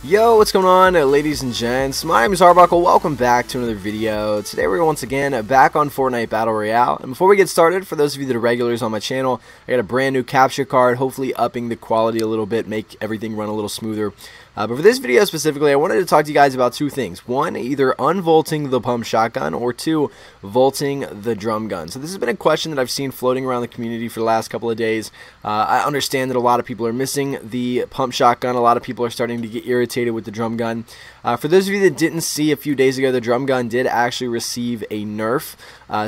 Yo, what's going on, ladies and gents? My name is Arbuckle. Welcome back to another video. Today we're once again back on Fortnite Battle Royale. And before we get started, for those of you that are regulars on my channel, I got a brand new capture card, hopefully upping the quality a little bit, make everything run a little smoother. But for this video specifically, I wanted to talk to you guys about two things. One, either unvaulting the pump shotgun, or two, vaulting the drum gun. So this has been a question that I've seen floating around the community for the last couple of days. I understand that a lot of people are missing the pump shotgun. A lot of people are starting to get irritated with the drum gun. For those of you that didn't see a few days ago, the drum gun did actually receive a nerf.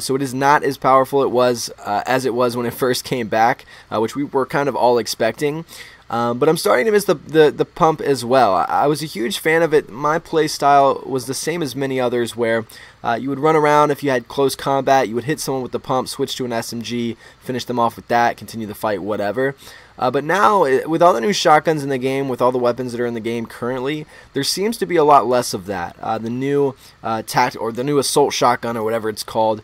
So it is not as powerful as it was when it first came back, which we were kind of all expecting. But I'm starting to miss the pump as well. I was a huge fan of it. My play style was the same as many others, where you would run around. If you had close combat, you would hit someone with the pump, switch to an SMG, finish them off with that, continue the fight, whatever. But now, with all the new shotguns in the game, with all the weapons that are in the game currently, there seems to be a lot less of that. The new the new assault shotgun, or whatever it's called,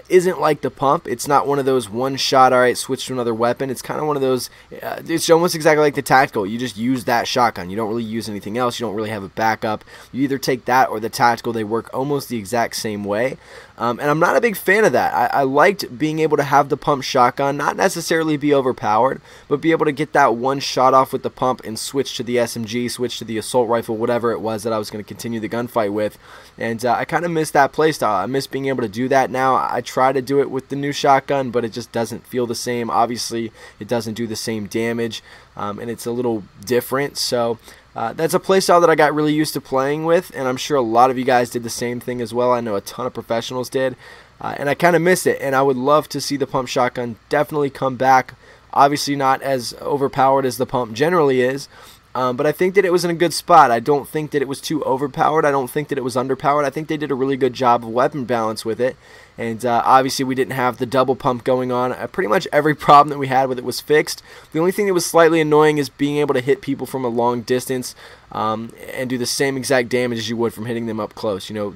isn't like the pump. It's not one of those one shot, alright, switch to another weapon. It's kind of one of those, it's almost exactly like the tactical. You just use that shotgun. You don't really use anything else. You don't really have a backup. You either take that or the tactical. They work almost the exact same way. And I'm not a big fan of that. I liked being able to have the pump shotgun, not necessarily be overpowered, but be able to get that one shot off with the pump and switch to the SMG, switch to the assault rifle, whatever it was that I was going to continue the gunfight with. And I kind of miss that playstyle. I miss being able to do that now. I try to do it with the new shotgun, but it just doesn't feel the same. Obviously, it doesn't do the same damage, and it's a little different. So that's a playstyle that I got really used to playing with, and I'm sure a lot of you guys did the same thing as well. I know a ton of professionals did, and I kind of miss it, and I would love to see the pump shotgun definitely come back. Obviously not as overpowered as the pump generally is, but I think that it was in a good spot. I don't think that it was too overpowered. I don't think that it was underpowered. I think they did a really good job of weapon balance with it. And obviously we didn't have the double pump going on. Pretty much every problem that we had with it was fixed. The only thing that was slightly annoying is being able to hit people from a long distance and do the same exact damage as you would from hitting them up close. You know,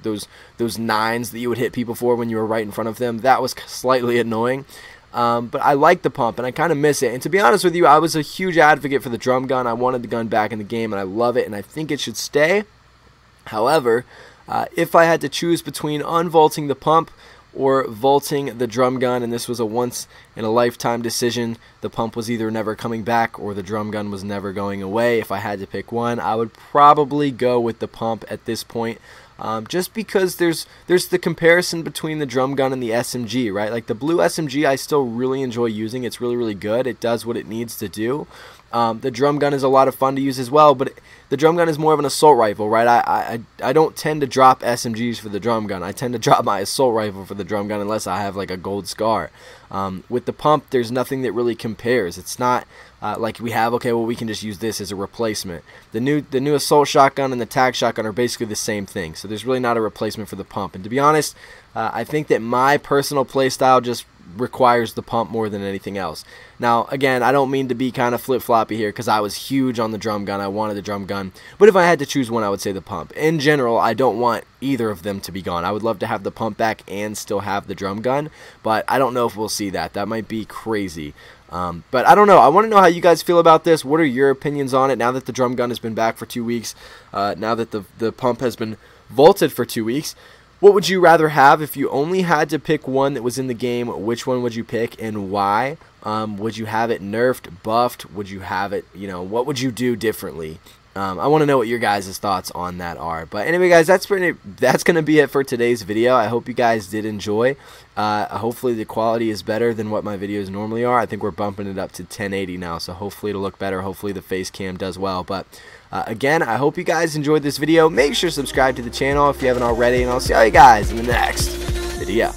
those nines that you would hit people for when you were right in front of them. That was slightly annoying. But I like the pump, and I kind of miss it. And to be honest with you, I was a huge advocate for the drum gun. I wanted the gun back in the game, and I love it, and I think it should stay. However, if I had to choose between unvaulting the pump or vaulting the drum gun, and this was a once-in-a-lifetime decision, the pump was either never coming back or the drum gun was never going away. If I had to pick one, I would probably go with the pump at this point. Just because there's the comparison between the drum gun and the SMG, right? Like the blue SMG, I still really enjoy using. It's really, really good. It does what it needs to do. The drum gun is a lot of fun to use as well, but the drum gun is more of an assault rifle, right? I don't tend to drop SMGs for the drum gun. I tend to drop my assault rifle for the drum gun unless I have like a gold scar. With the pump, there's nothing that really compares. It's not like we have, okay, well, we can just use this as a replacement. The new assault shotgun and the tac shotgun are basically the same thing, so there's really not a replacement for the pump. And to be honest, I think that my personal playstyle just requires the pump more than anything else. Now, again, I don't mean to be kind of flip-floppy here, because I was huge on the drum gun. I wanted the drum gun, but if I had to choose one, I would say the pump. In general, I don't want either of them to be gone. I would love to have the pump back and still have the drum gun, but I don't know if we'll see that. That might be crazy. But I don't know. I want to know how you guys feel about this. What are your opinions on it now that the drum gun has been back for 2 weeks? Now that the pump has been vaulted for 2 weeks? What would you rather have if you only had to pick one that was in the game? Which one would you pick and why? Would you have it nerfed, buffed? Would you have it, you know, what would you do differently? I want to know what your guys' thoughts on that are. But anyway, guys, that's going to be it for today's video. I hope you guys did enjoy. Hopefully the quality is better than what my videos normally are. I think we're bumping it up to 1080 now, so hopefully it'll look better. Hopefully the face cam does well. But again, I hope you guys enjoyed this video. Make sure to subscribe to the channel if you haven't already, and I'll see all you guys in the next video.